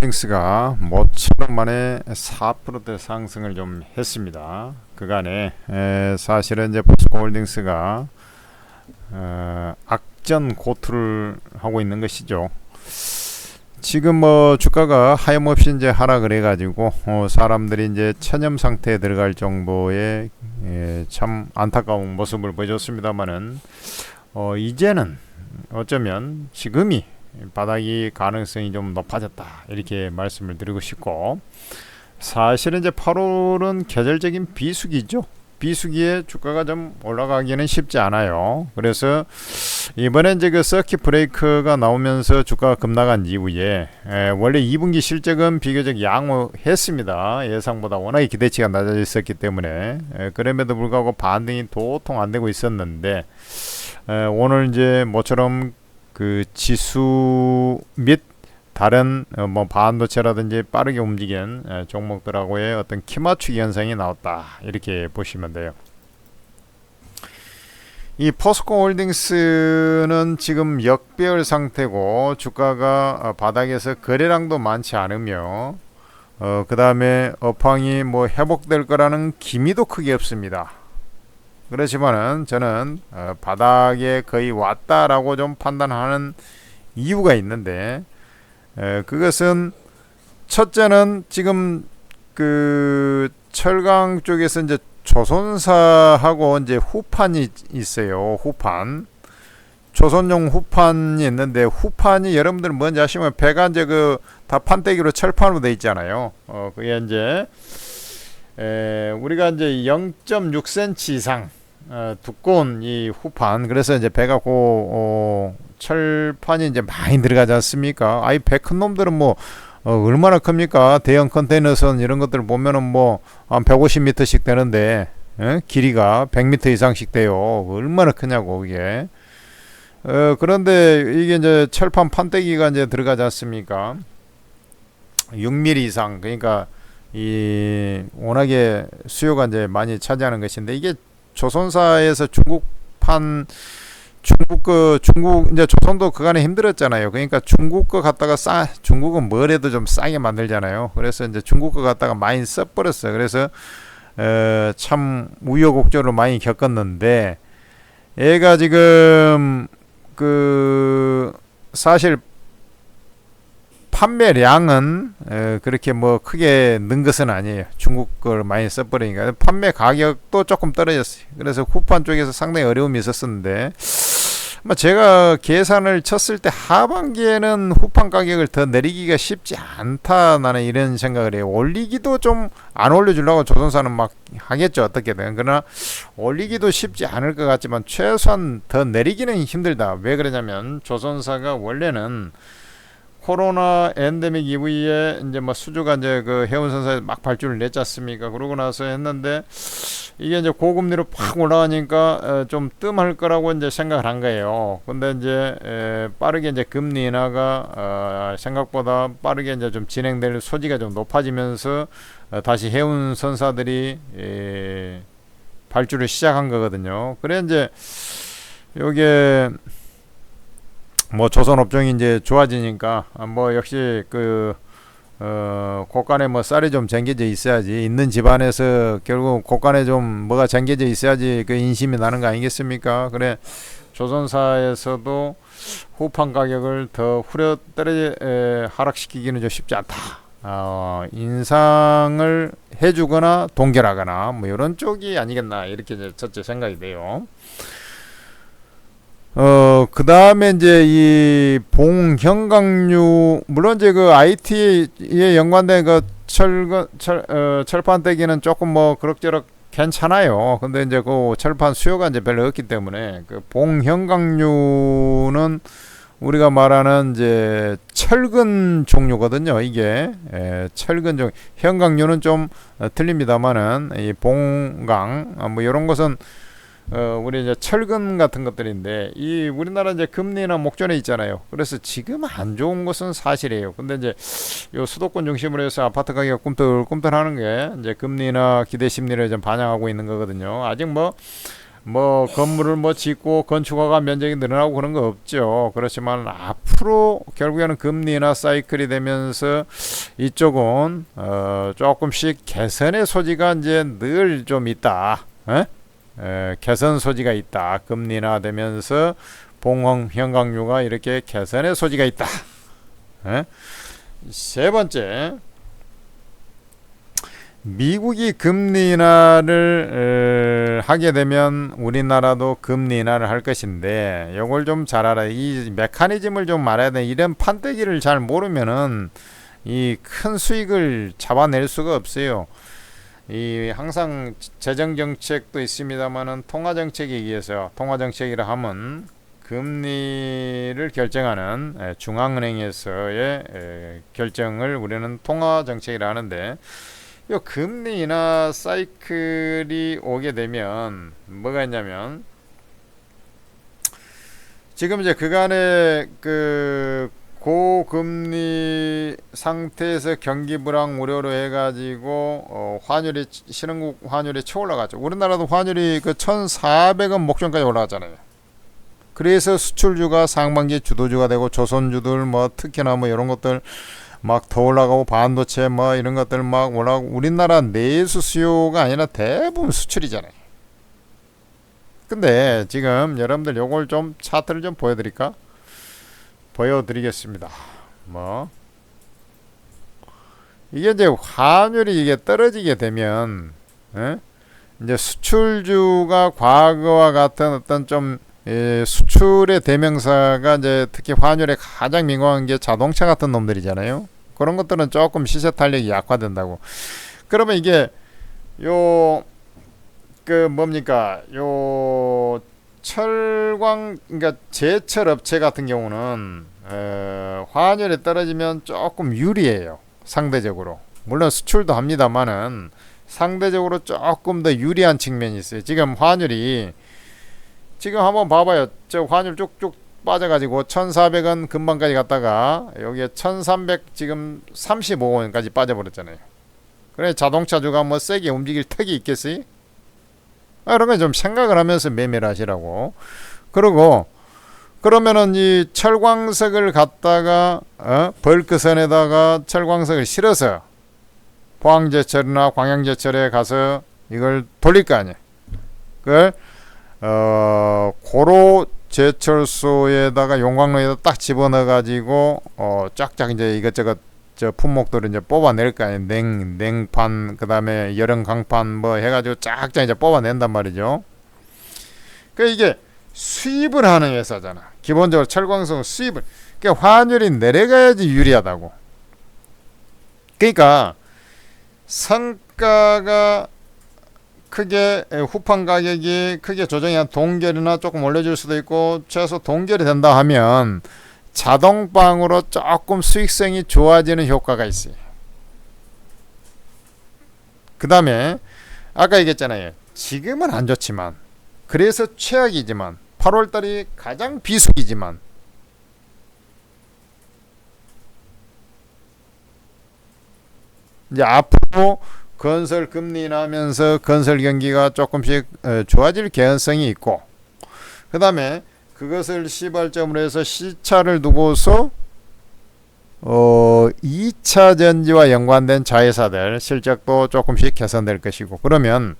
포스코홀딩스가 모처럼 만에 4%대 상승을 좀 했습니다. 그간에 사실은 이제 포스코홀딩스가 악전 고투를 하고 있는 것이죠. 지금 뭐 주가가 하염없이 이제 하락을 해가지고 사람들이 이제 체념 상태에 들어갈 정도의 참 안타까운 모습을 보여줬습니다만은 이제는 어쩌면 지금이 바닥이 가능성이 좀 높아졌다 이렇게 말씀을 드리고 싶고, 사실은 이제 8월은 계절적인 비수기죠. 비수기에 주가가 좀 올라가기는 쉽지 않아요. 그래서 이번에 이제 그 서킷 브레이크가 나오면서 주가가 급락한 이후에 원래 2분기 실적은 비교적 양호했습니다. 예상보다 워낙에 기대치가 낮아져 있었기 때문에 그럼에도 불구하고 반등이 도통 안 되고 있었는데, 오늘 이제 모처럼 그 지수 및 다른 뭐 반도체라든지 빠르게 움직인 종목들하고의 어떤 키 맞추기 현상이 나왔다 이렇게 보시면 돼요. 이 포스코홀딩스는 지금 역배열 상태고 주가가 바닥에서 거래량도 많지 않으며 그 다음에 업황이 뭐 회복될 거라는 기미도 크게 없습니다. 그렇지만은 저는 바닥에 거의 왔다라고 좀 판단하는 이유가 있는데, 그것은 첫째는 지금 그 철강 쪽에서 이제 조선사하고 이제 후판이 있어요. 후판, 조선용 후판이 있는데, 후판이 여러분들 뭔지 아시면 배가 이제 그 다 판때기로 철판으로 돼 있잖아요. 그게 이제 우리가 이제 0.6cm 이상 두꺼운 이 후판, 그래서 이제 배가 철판이 이제 많이 들어가지 않습니까? 아이 배 큰 놈들은 뭐 얼마나 큽니까? 대형 컨테이너선 이런 것들 보면은 뭐 한 150m씩 되는데 길이가 100m 이상씩 돼요. 얼마나 크냐고 이게. 그런데 이게 이제 철판 판때기가 이제 들어가지 않습니까? 6mm 이상, 그러니까 이 워낙에 수요가 이제 많이 차지하는 것인데, 이게 조선사에서 중국판 중국 이제 조선도 그간에 힘들었잖아요. 그러니까 중국 거 갖다가 중국은 뭐래도 좀 싸게 만들잖아요. 그래서 이제 중국 거 갖다가 많이 써버렸어요. 그래서 참 우여곡절을 많이 겪었는데, 얘가 지금 그 사실 판매량은 그렇게 뭐 크게 는 것은 아니에요. 중국 걸 많이 써버리니까 판매 가격도 조금 떨어졌어요. 그래서 후판 쪽에서 상당히 어려움이 있었는데, 제가 계산을 쳤을 때 하반기에는 후판 가격을 더 내리기가 쉽지 않다, 나는 이런 생각을 해요. 올리기도 좀 안 올려주려고 조선사는 막 하겠죠, 어떻게든. 그러나 올리기도 쉽지 않을 것 같지만 최소한 더 내리기는 힘들다. 왜 그러냐면 조선사가 원래는 코로나 엔데믹 이후에 이제 뭐 수주가 이제 그 해운선사에 막 발주를 냈지 않습니까? 그러고 나서 했는데, 이게 이제 고금리로 팍 올라가니까 좀 뜸할 거라고 이제 생각을 한 거예요. 근데 이제 빠르게 이제 금리 인하가 생각보다 빠르게 이제 좀 진행될 소지가 좀 높아지면서 다시 해운선사들이 발주를 시작한 거거든요. 그래 이제 요게 뭐 조선 업종이 이제 좋아지니까 뭐 역시 그 곳간에 뭐 쌀이 좀 쟁겨져 있어야지, 있는 집안에서 결국 곳간에 좀 뭐가 쟁겨져 있어야지 그 인심이 나는 거 아니겠습니까? 그래 조선사에서도 후판 가격을 더 하락시키기는 좀 쉽지 않다. 인상을 해주거나 동결하거나 뭐 이런 쪽이 아니겠나, 이렇게 이제 첫째 생각이 돼요. 그 다음에 이제 이 봉형각류, 물론 이제 그 IT에 연관된 그 철판대기는 조금 뭐 그럭저럭 괜찮아요. 근데 이제 그 철판 수요가 이제 별로 없기 때문에, 그 봉형각류는 우리가 말하는 이제 철근 종류거든요. 이게 철근 종, 형각류는 좀 틀립니다만은 이 봉강 뭐 이런 것은 우리 이제 철근 같은 것들인데, 이 우리나라 이제 금리나 목전에 있잖아요. 그래서 지금 안 좋은 것은 사실이에요. 근데 이제 요 수도권 중심으로 해서 아파트 가격 꿈틀꿈틀하는 게 이제 금리나 기대 심리를 좀 반영하고 있는 거거든요. 아직 뭐 뭐 건물을 뭐 짓고 건축허가 면적이 늘어나고 그런 거 없죠. 그렇지만 앞으로 결국에는 금리 인하 사이클이 되면서 이쪽은 조금씩 개선의 소지가 이제 늘 좀 있다. 개선 소지가 있다. 금리 인하 되면서 봉황 현강류가 이렇게 개선의 소지가 있다. 세 번째, 미국이 금리 인하를 하게 되면 우리나라도 금리 인하를 할 것인데, 이걸 좀 잘 알아야, 이 메커니즘을 좀 알아야 돼. 이런 판때기를 잘 모르면은 이 큰 수익을 잡아낼 수가 없어요. 이 항상 재정 정책도 있습니다만은 통화 정책에 의해서, 통화 정책이라 하면 금리를 결정하는 중앙은행에서의 결정을 우리는 통화 정책이라 하는데, 요 금리 인하 사이클이 오게 되면 뭐가 있냐면, 지금 이제 그간의 그 고금리 상태에서 경기 불황 우려로 해가지고 환율이, 신흥국 환율이 쳐 올라갔죠. 우리나라도 환율이 그 1,400원 목전까지 올라갔잖아요. 그래서 수출주가 상반기 주도주가 되고, 조선주들 뭐 특히나 뭐 이런 것들 막 더 올라가고, 반도체 뭐 이런 것들 막 올라가고, 우리나라 내수 수요가 아니라 대부분 수출이잖아요. 근데 지금 여러분들 요걸 좀 차트를 좀 보여드리겠습니다. 뭐 이게 이제 환율이 이게 떨어지게 되면 이제 수출주가 과거와 같은 어떤 좀 수출의 대명사가 이제 특히 환율에 가장 민감한 게 자동차 같은 놈들이잖아요. 그런 것들은 조금 시세 탄력이 약화된다고. 그러면 이게 요 그 뭡니까, 요 철광, 그러니까 제철 업체 같은 경우는 환율이 떨어지면 조금 유리해요. 상대적으로. 물론 수출도 합니다만은 상대적으로 조금 더 유리한 측면이 있어요. 지금 환율이, 지금 한번 봐봐요. 저 환율 쭉쭉 빠져가지고 1,400원 금방까지 갔다가 여기에 1,300, 지금 35원까지 빠져버렸잖아요. 그래 자동차주가 뭐 세게 움직일 턱이 있겠어요? 이런 거 좀 생각을 하면서 매매를 하시라고. 그리고 그러면은 이 철광석을 갖다가 벌크선에다가 철광석을 실어서 포항제철이나 광양제철에 가서 이걸 돌릴 거 아니에요. 그걸 고로 제철소에다가 용광로에다 딱 집어넣어 가지고 쫙쫙 이제 이것저것 저 품목들을 이제 뽑아낼 거 아니에요. 냉판, 그 다음에 여름 강판 뭐 해가지고 쫙쫙 이제 뽑아낸단 말이죠. 그러니까 이게 수입을 하는 회사잖아. 기본적으로 철광석은 수입을. 그러니까 환율이 내려가야지 유리하다고. 그러니까 성가가 크게, 후판 가격이 크게 조정이 한 동결이나 조금 올려줄 수도 있고, 최소 동결이 된다 하면 자동방으로 조금 수익성이 좋아지는 효과가 있어요. 그 다음에 아까 얘기했잖아요. 지금은 안 좋지만, 그래서 최악이지만 8월달이 가장 비수기지만, 이제 앞으로 건설 금리 인하하면서 건설 경기가 조금씩 좋아질 개연성이 있고, 그 다음에 그것을 시발점으로 해서 시차를 두고서 2차 전지와 연관된 자회사들 실적도 조금씩 개선될 것이고, 그러면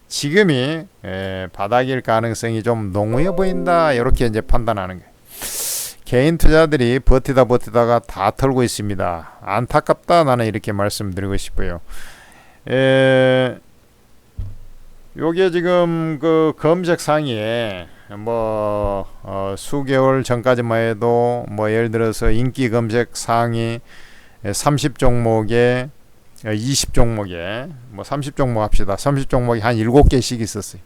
지금이 바닥일 가능성이 좀 농후해 보인다, 이렇게 이제 판단하는 거예요. 개인 투자들이 버티다가 다 털고 있습니다. 안타깝다, 나는 이렇게 말씀드리고 싶어요. 요게 지금 그 검색 상위에 뭐 수개월 전까지만 해도 뭐 예를 들어서 인기 검색 상위 30종목에 20종목에 뭐 30종목 합시다. 30종목이 한 7개씩 있었어요.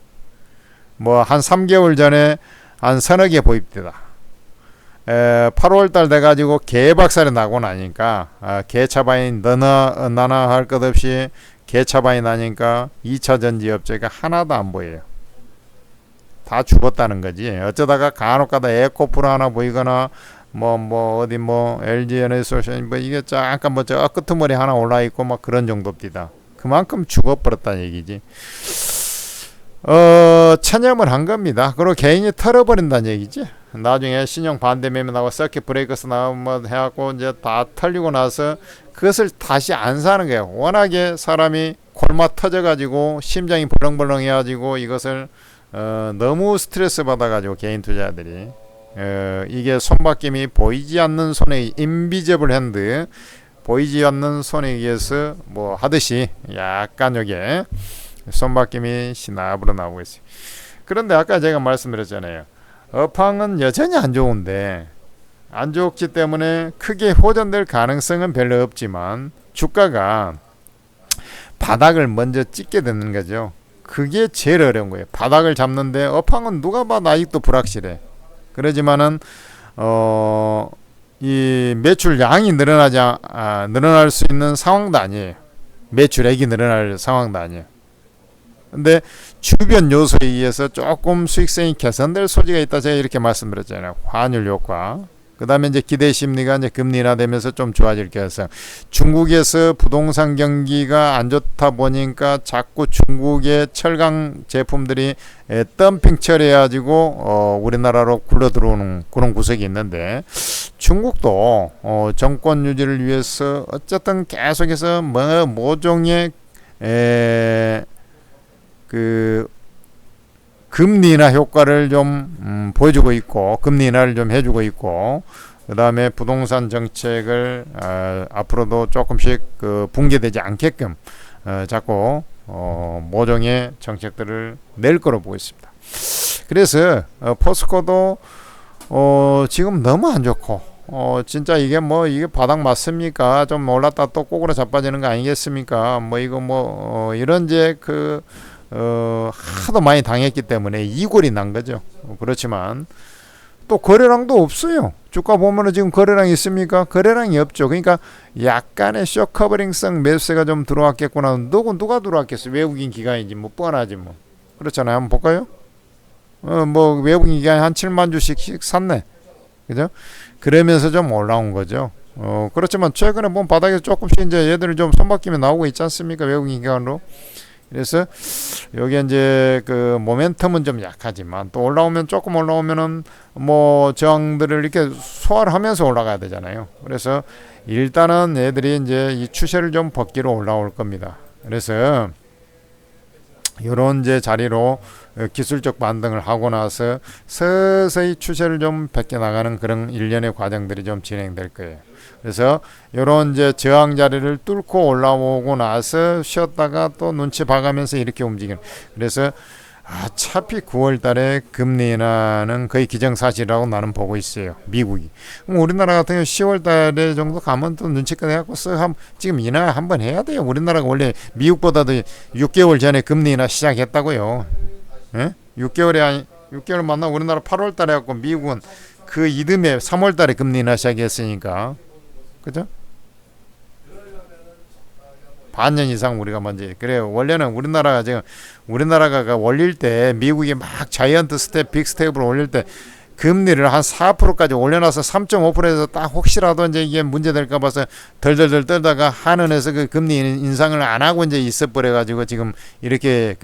뭐 한 3개월 전에 한 서너 개 보입니다. 8월달 돼가지고 개박살이 나고 나니까 개차반이 너나 할 것 없이 개차반이 나니까 2차 전지 업체가 하나도 안 보여요. 다 죽었다는 거지. 어쩌다가 간혹가다 에코프로 하나 보이거나 뭐 어디 뭐 LG에너지솔루션 뭐 이게 잠깐 뭐 저 끄트머리 하나 올라 있고 막 그런 정도입니다. 그만큼 죽어버렸다는 얘기지. 체념을 한 겁니다. 그리고 개인이 털어버린다는 얘기지. 나중에 신용 반대 매매 나고 서킷 브레이커스 나오면 뭐 해갖고 이제 다 털리고 나서 그것을 다시 안 사는 거예요. 워낙에 사람이 골마 터져가지고 심장이 벌렁벌렁 해가지고 이것을 너무 스트레스 받아가지고 개인 투자자들이 이게 손바뀜이 보이지 않는 손에 인비저블 핸드, 보이지 않는 손에 의해서 뭐 하듯이 약간 여기에 손바뀜이 시나브로 나오고 있어요. 그런데 아까 제가 말씀드렸잖아요. 업황은 여전히 안 좋은데, 안 좋기 때문에 크게 호전될 가능성은 별로 없지만 주가가 바닥을 먼저 찍게 되는 거죠. 그게 제일 어려운 거예요. 바닥을 잡는데 업황은 누가 봐도 아직도 불확실해. 그러지만은 이 매출량이 늘어날 수 있는 상황도 아니에요. 매출액이 늘어날 상황도 아니에요. 근데 주변 요소에 의해서 조금 수익성이 개선될 소지가 있다. 제가 이렇게 말씀드렸잖아요. 환율 효과. 그 다음에 이제 기대 심리가 이제 금리 인하되면서 좀 좋아질 개성. 중국에서 부동산 경기가 안 좋다 보니까 자꾸 중국의 철강 제품들이 덤핑 처리해가지고 우리나라로 굴러 들어오는 그런 구석이 있는데, 중국도 정권 유지를 위해서 어쨌든 계속해서 모종의 그 금리 인하 효과를 좀 보여주고 있고, 금리 인하를 좀 해주고 있고, 그 다음에 부동산 정책을 앞으로도 조금씩 붕괴되지 않게끔 자꾸 모종의 정책들을 낼 거로 보고 있습니다. 그래서 포스코도 지금 너무 안 좋고, 진짜 이게 바닥 맞습니까? 좀 올랐다 또 꼬꾸로 자빠지는 거 아니겠습니까? 이런 이제 하도 많이 당했기 때문에 이골이 난 거죠. 그렇지만 또 거래량도 없어요. 주가 보면은 지금 거래량이 있습니까? 거래량이 없죠. 그러니까 약간의 쇼커버링성 매수세가 좀 들어왔겠구나. 누가 들어왔겠어? 외국인 기관이지 뭐 뻔하지 뭐. 그렇잖아요. 한번 볼까요? 외국인 기관이 한 7만 주씩 샀네. 그죠? 그러면서 좀 올라온 거죠. 그렇지만 최근에 바닥에서 조금씩 이제 얘들이 좀 손바뀜이 나오고 있지 않습니까? 외국인 기관으로. 그래서 여기 이제 모멘텀은 좀 약하지만 또 조금 올라오면은 저항들을 이렇게 소화를 하면서 올라가야 되잖아요. 그래서 일단은 얘들이 이제 이 추세를 좀 벗기로 올라올 겁니다. 그래서 이런 이제 자리로 기술적 반등을 하고 나서 서서히 추세를 좀 벗겨 나가는 그런 일련의 과정들이 좀 진행될 거예요. 그래서 이런 이제 저항 자리를 뚫고 올라오고 나서 쉬었다가 또 눈치 봐가면서 이렇게 움직이는. 그래서 어차피 9월 달에 금리 인하는 거의 기정사실이라고 나는 보고 있어요. 미국이. 그럼 우리나라 같은 경우 10월 달에 정도 가면 또 눈치껏 해갖고 지금 인하 한번 해야 돼요. 우리나라가 원래 미국보다도 6개월 전에 금리 인하 시작했다고요. 예? 6개월 만나 우리나라 8월 달에 해갖고 미국은 그 이듬해 3월 달에 금리 인하 시작했으니까. 그죠? 반년 이상 우리가 먼저. 그래요. 원래는 우리나라가 올릴 때 미국이 막 자이언트 스텝, 빅 스텝으로 올릴 때 금리를 한 4%까지 올려놔서 3.5%에서 딱 혹시라도 이제 이게 문제될까 봐서 덜덜덜 떨다가 한은에서 그 금리 인상을 안 하고 이제 있어버려가지고 지금 이렇게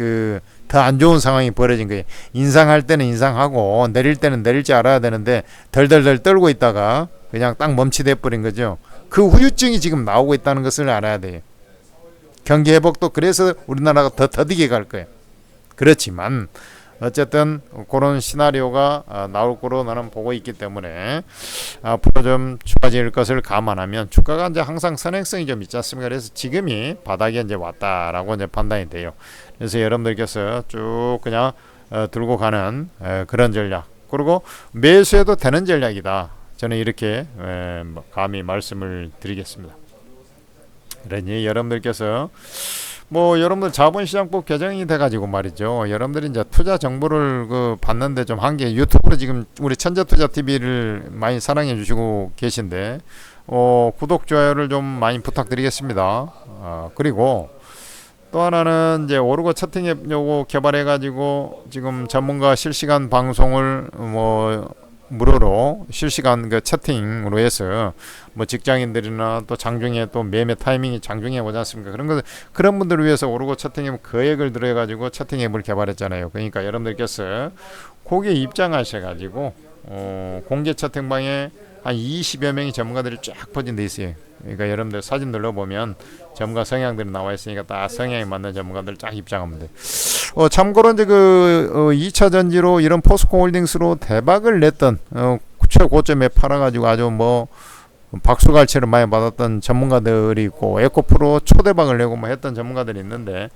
더 안 좋은 상황이 벌어진 거예요. 인상할 때는 인상하고 내릴 때는 내릴 줄 알아야 되는데 덜덜덜 떨고 있다가 그냥 딱 멈칫해 버린 거죠. 그 후유증이 지금 나오고 있다는 것을 알아야 돼요. 경기 회복도 그래서 우리나라가 더 더디게 갈 거예요. 그렇지만 어쨌든 그런 시나리오가 나올 거로 나는 보고 있기 때문에 앞으로 좀 좋아질 것을 감안하면 주가가 이제 항상 선행성이 좀 있지 않습니까? 그래서 지금이 바닥에 이제 왔다라고 이제 판단이 돼요. 그래서 여러분들께서 쭉 그냥 들고 가는 그런 전략, 그리고 매수해도 되는 전략이다. 저는 이렇게 감히 말씀을 드리겠습니다. 그러니 여러분들께서 여러분들 자본시장법 개정이 돼가지고 말이죠. 여러분들이 이제 투자 정보를 받는데 좀 한계, 유튜브로 지금 우리 천재투자TV를 많이 사랑해 주시고 계신데, 구독, 좋아요를 좀 많이 부탁드리겠습니다. 그리고 또 하나는 이제 오르고 채팅앱 요거 개발해가지고 지금 전문가 실시간 방송을 무료로 실시간 그 채팅으로 해서 뭐 직장인들이나 또 장중에 또 매매 타이밍이 장중에 오지 않습니까? 그런 분들을 위해서 오르고 채팅앱 거액을 들여가지고 채팅앱을 개발했잖아요. 그러니까 여러분들께서 거기에 입장하셔가지고 공개 채팅방에 한 20여 명의 전문가들이 쫙 퍼진 데 있어요. 그러니까 여러분들 사진 눌러보면 전문가 성향들이 나와 있으니까 딱 성향에 맞는 전문가들 쫙 입장하면 돼. 참고로 이제 2차 전지로 이런 포스코 홀딩스로 대박을 냈던 최고점에 팔아가지고 아주 뭐 박수갈채를 많이 받았던 전문가들이 있고 에코프로 초대박을 내고 뭐 했던 전문가들이 있는데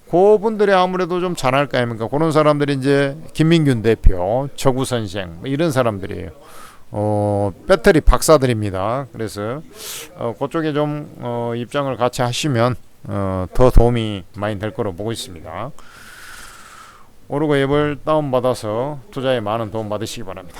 그분들이 아무래도 좀 잘할 거 아닙니까? 그런 사람들이 이제 김민균 대표, 저구선생 뭐 이런 사람들이에요. 배터리 박사들입니다. 그래서 그쪽에 좀 입장을 같이 하시면 더 도움이 많이 될 거로 보고 있습니다. 오르고 앱을 다운받아서 투자에 많은 도움 받으시기 바랍니다.